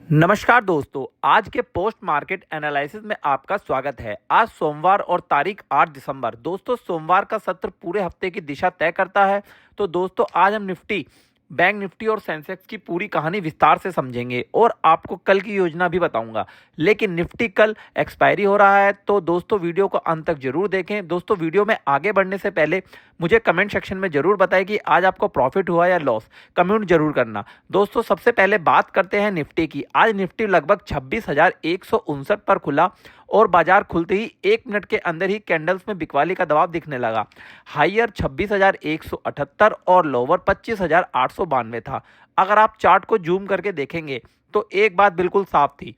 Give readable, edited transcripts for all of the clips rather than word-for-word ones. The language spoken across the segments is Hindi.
नमस्कार दोस्तों, आज के पोस्ट मार्केट एनालिसिस में आपका स्वागत है। आज सोमवार और तारीख 8 दिसंबर। दोस्तों, सोमवार का सत्र पूरे हफ्ते की दिशा तय करता है। तो दोस्तों, आज हम निफ्टी, बैंक निफ्टी और सेंसेक्स की पूरी कहानी विस्तार से समझेंगे और आपको कल की योजना भी बताऊंगा। लेकिन निफ्टी कल एक्सपायरी हो रहा है, तो दोस्तों वीडियो को अंत तक जरूर देखें। दोस्तों, वीडियो में आगे बढ़ने से पहले मुझे कमेंट सेक्शन में जरूर बताएं कि आज आपको प्रॉफिट हुआ या लॉस। कमेंट जरूर करना। दोस्तों, सबसे पहले बात करते हैं निफ्टी की। आज निफ्टी लगभग 26,159 पर खुला और बाजार खुलते ही 1 मिनट के अंदर ही कैंडल्स में बिकवाली का दबाव दिखने लगा। हायर 26,178 और लोअर 25,892 था। अगर आप चार्ट को जूम करके देखेंगे तो एक बात बिल्कुल साफ थी,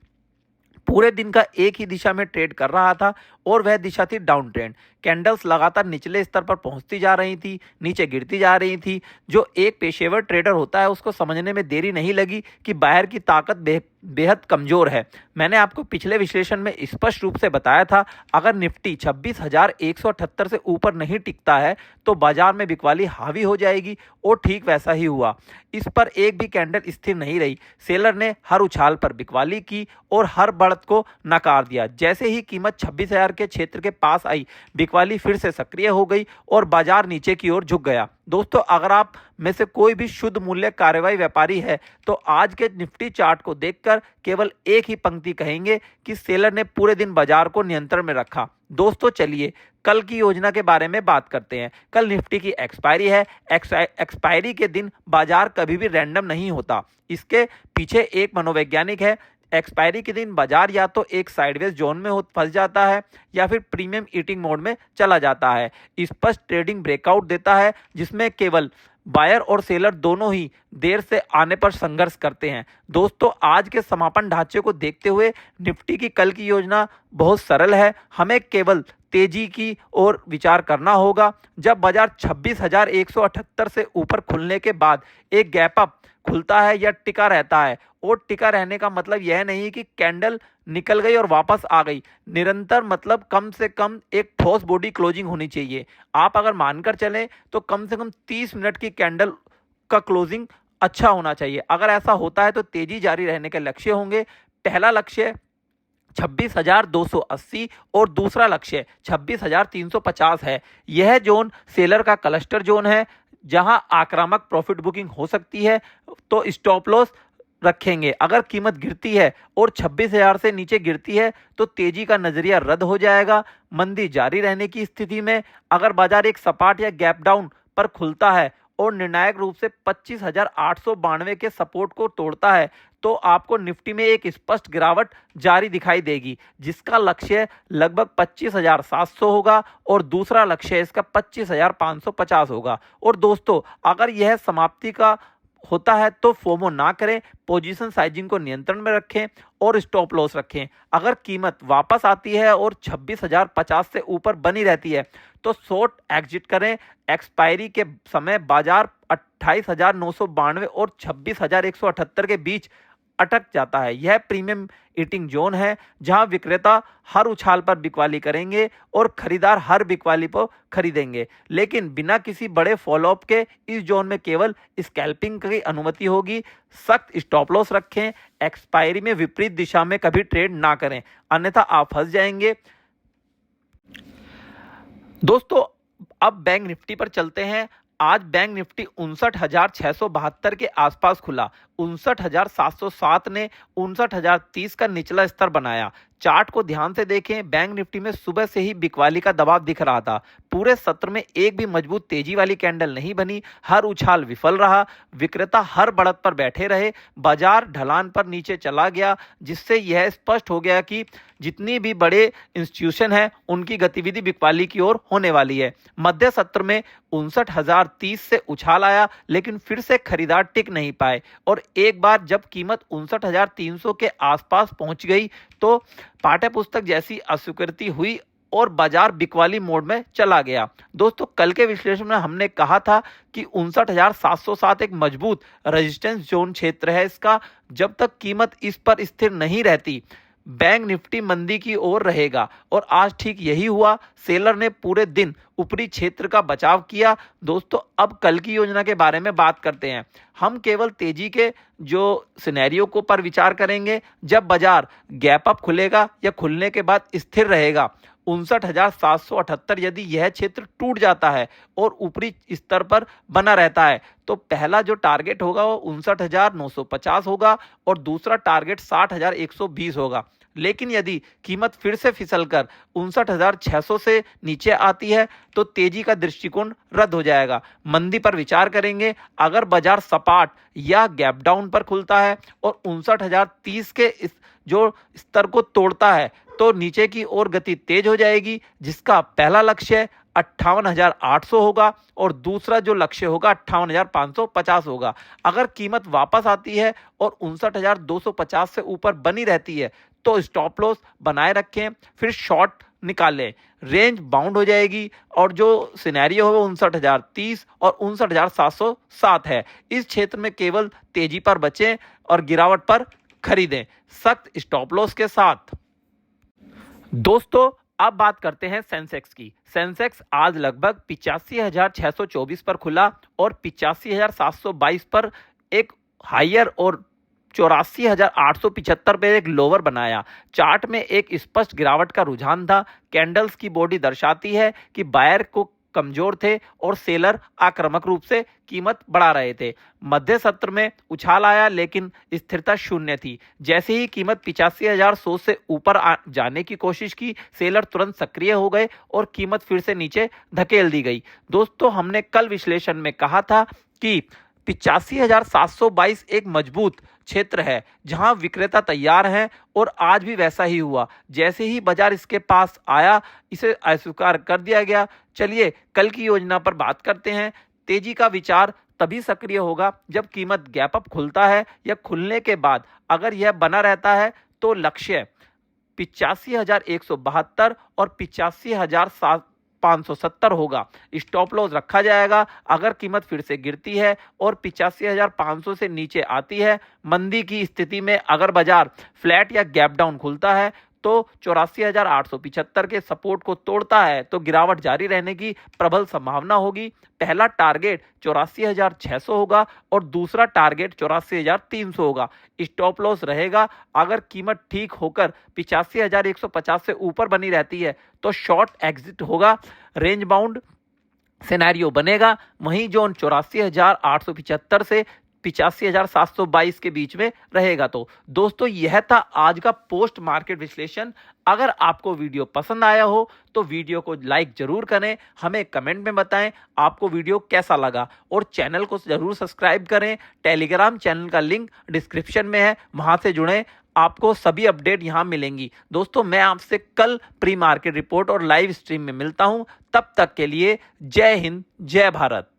पूरे दिन का एक ही दिशा में ट्रेड कर रहा था और वह दिशा थी डाउन ट्रेंड। कैंडल्स लगातार निचले स्तर पर पहुंचती जा रही थी, नीचे गिरती जा रही थी। जो एक पेशेवर ट्रेडर होता है उसको समझने में देरी नहीं लगी कि बाहर की ताकत बेहद कमजोर है। मैंने आपको पिछले विश्लेषण में स्पष्ट रूप से बताया था, अगर निफ्टी 26,178 से ऊपर नहीं टिकता है तो बाजार में बिकवाली हावी हो जाएगी, और ठीक वैसा ही हुआ। इस पर एक भी कैंडल स्थिर नहीं रही। सेलर ने हर उछाल पर बिकवाली की और हर बढ़त को नकार दिया। जैसे ही कीमत 26,000 के क्षेत्र के पास आई, बिकवाली फिर से सक्रिय हो गई और बाजार नीचे की ओर झुक गया। दोस्तों, अगर आप में से कोई भी शुद्ध मूल्य कार्रवाई व्यापारी है तो आज के निफ्टी चार्ट को देखकर केवल एक ही पंक्ति कहेंगे कि सेलर ने पूरे दिन बाजार को नियंत्रण में रखा। दोस्तों, चलिए कल की योजना के बारे में बात करते हैं। कल निफ्टी की एक्सपायरी है। एक्सपायरी के दिन बाजार कभी भी रैंडम नहीं होता। इसके पीछे एक मनोवैज्ञानिक है। एक्सपायरी के दिन बाजार या तो एक साइडवेज जोन में फंस जाता है या फिर प्रीमियम ईटिंग मोड में चला जाता है। स्पष्ट ट्रेडिंग ब्रेकआउट देता है जिसमें केवल बायर और सेलर दोनों ही देर से आने पर संघर्ष करते हैं। दोस्तों, आज के समापन ढांचे को देखते हुए निफ्टी की कल की योजना बहुत सरल है। हमें केवल तेजी की ओर विचार करना होगा। जब बाजार 26,178 से ऊपर खुलने के बाद एक गैप अप खुलता है या टिका रहता है, और टिका रहने का मतलब यह नहीं कि कैंडल निकल गई और वापस आ गई। निरंतर मतलब कम से कम एक ठोस बॉडी क्लोजिंग होनी चाहिए। आप अगर मानकर चलें तो कम से कम 30 मिनट की कैंडल का क्लोजिंग अच्छा होना चाहिए। अगर ऐसा होता है तो तेजी जारी रहने के लक्ष्य होंगे। पहला लक्ष्य 26,280 और दूसरा लक्ष्य 26,350 है। यह जोन सेलर का क्लस्टर जोन है जहां आक्रामक प्रॉफिट बुकिंग हो सकती है, तो स्टॉप लॉस रखेंगे। अगर कीमत गिरती है और 26,000 से नीचे गिरती है तो तेजी का नजरिया रद्द हो जाएगा। मंदी जारी रहने की स्थिति में अगर बाजार एक सपाट या गैप डाउन पर खुलता है और निर्णायक रूप से 25,892 के सपोर्ट को तोड़ता है तो आपको निफ्टी में एक स्पष्ट गिरावट जारी दिखाई देगी, जिसका लक्ष्य लगभग 25,700 होगा और दूसरा लक्ष्य इसका 25,550 होगा। और दोस्तों, अगर यह समाप्ति का होता है तो फोमो ना करें, पोजीशन साइजिंग को नियंत्रण में रखें और स्टॉप लॉस रखें। अगर कीमत वापस आती है और 26,050 से ऊपर बनी रहती है तो शॉर्ट एग्जिट करें। एक्सपायरी के समय बाजार 28,992 और 26,178 के बीच अटक जाता है। यह प्रीमियम ईटिंग जोन है जहां विक्रेता हर उछाल पर बिकवाली करेंगे और खरीदार हर बिकवाली पर खरीदेंगे, लेकिन बिना किसी बड़े फॉलोअप के। इस जोन में केवल स्कैल्पिंग की अनुमति होगी। सख्त स्टॉप लॉस रखें। एक्सपायरी में विपरीत दिशा में कभी ट्रेड ना करें, अन्यथा आप फंस जाएंगे। दोस्तों, अब बैंक निफ्टी पर चलते हैं। आज बैंक निफ्टी 59,672 के आसपास खुला। 59,707 ने 59,030 का निचला स्तर बनाया। चार्ट को ध्यान से देखें। बैंक निफ्टी में सुबह से ही बिकवाली का दबाव दिख रहा था। पूरे सत्र में एक भी मजबूत तेजी वाली कैंडल नहीं बनी। हर उछाल विफल रहा। विक्रेता हर बढ़त पर बैठे रहे। बाजार ढलान पर नीचे चला गया, जिससे यह स्पष्ट हो गया कि जितनी भी बड़े इंस्टीट्यूशन है उनकी गतिविधि बिकवाली की ओर होने वाली है। मध्य सत्र में 59,030 से उछाल आया, लेकिन फिर से खरीदार टिक नहीं पाए और एक बार जब कीमत 59,300 के आसपास पहुंच गई तो पाठ्यपुस्तक जैसी अस्वीकृति हुई और बाजार बिकवाली मोड में चला गया। दोस्तों, कल के विश्लेषण में हमने कहा था कि 59,707 एक मजबूत रेजिस्टेंस जोन क्षेत्र है इसका। जब तक कीमत इस पर स्थिर नहीं रहती, बैंक निफ्टी मंदी की ओर रहेगा और आज ठीक यही हुआ। सेलर ने पूरे दिन ऊपरी क्षेत्र का बचाव किया। दोस्तों अब कल की योजना के बारे में बात करते हैं। हम केवल तेजी के जो सिनेरियो को पर विचार करेंगे जब बाजार गैप अप खुलेगा या खुलने के बाद स्थिर रहेगा। 59,778 यदि यह क्षेत्र टूट जाता है और ऊपरी स्तर पर बना रहता है तो पहला जो टारगेट होगा वो 59,950 होगा और दूसरा टारगेट 60,120 होगा। लेकिन यदि कीमत फिर से फिसलकर 59,600 से नीचे आती है तो तेजी का दृष्टिकोण रद्द हो जाएगा। मंदी पर विचार करेंगे। अगर बाजार सपाट या गैप डाउन पर खुलता है और 59,030 के इस जो स्तर को तोड़ता है तो नीचे की ओर गति तेज हो जाएगी, जिसका पहला लक्ष्य 58,800 होगा और दूसरा जो लक्ष्य होगा 58,550 होगा। अगर कीमत वापस आती है और 59,250 से ऊपर बनी रहती है तो स्टॉप लॉस बनाए रखें, फिर शॉर्ट निकालें। रेंज बाउंड हो जाएगी और जो सिनेरियो है वो 59,030 और 59,707 है। इस क्षेत्र में केवल तेजी पर बचें और गिरावट पर खरीदें, सख्त स्टॉप लॉस के साथ। दोस्तों अब बात करते हैं सेंसेक्स की। सेंसेक्स आज लगभग 85,624 पर खुला और 85,722 पर एक हायर और 84,875 पे एक लोअर बनाया। चार्ट में एक स्पष्ट गिरावट का रुझान था। कैंडल्स की बॉडी दर्शाती है कि बायर को कमजोर थे और सेलर आक्रामक रूप से कीमत बढ़ा रहे थे। मध्य सत्र में उछाल आया लेकिन स्थिरता शून्य थी। जैसे ही कीमत 85,100 से ऊपर जाने की कोशिश की, सेलर तुरंत सक्रिय हो गए और कीमत फिर से नीचे धकेल दी गई। दोस्तों हमने कल विश्लेषण में कहा था कि 85,722 एक मजबूत क्षेत्र है जहां विक्रेता तैयार हैं और आज भी वैसा ही हुआ। जैसे ही बाजार इसके पास आया इसे अस्वीकार कर दिया गया। चलिए कल की योजना पर बात करते हैं। तेजी का विचार तभी सक्रिय होगा जब कीमत गैप अप खुलता है या खुलने के बाद अगर यह बना रहता है तो लक्ष्य 85,172 और 85,570 होगा। स्टॉप लॉस रखा जाएगा अगर कीमत फिर से गिरती है और 85,500 से नीचे आती है। मंदी की स्थिति में अगर बाजार फ्लैट या गैप डाउन खुलता है तो 84,875 के सपोर्ट को तोड़ता है तो गिरावट जारी रहने की प्रबल संभावना होगी। पहला टारगेट 84,600 होगा और दूसरा टारगेट 84,300 होगा। स्टॉप लॉस रहेगा अगर कीमत ठीक होकर 85,150 से ऊपर बनी रहती है तो शॉर्ट एग्जिट होगा। रेंज बाउंड सिनेरियो बनेगा। वहीं जोन 84,875 से 85,722 के बीच में रहेगा। तो दोस्तों यह था आज का पोस्ट मार्केट विश्लेषण। अगर आपको वीडियो पसंद आया हो तो वीडियो को लाइक जरूर करें, हमें कमेंट में बताएं आपको वीडियो कैसा लगा और चैनल को जरूर सब्सक्राइब करें। टेलीग्राम चैनल का लिंक डिस्क्रिप्शन में है, वहां से जुड़ें, आपको सभी अपडेट यहां मिलेंगी। दोस्तों मैं आपसे कल प्री मार्केट रिपोर्ट और लाइव स्ट्रीम में मिलता हूं। तब तक के लिए जय हिंद, जय भारत।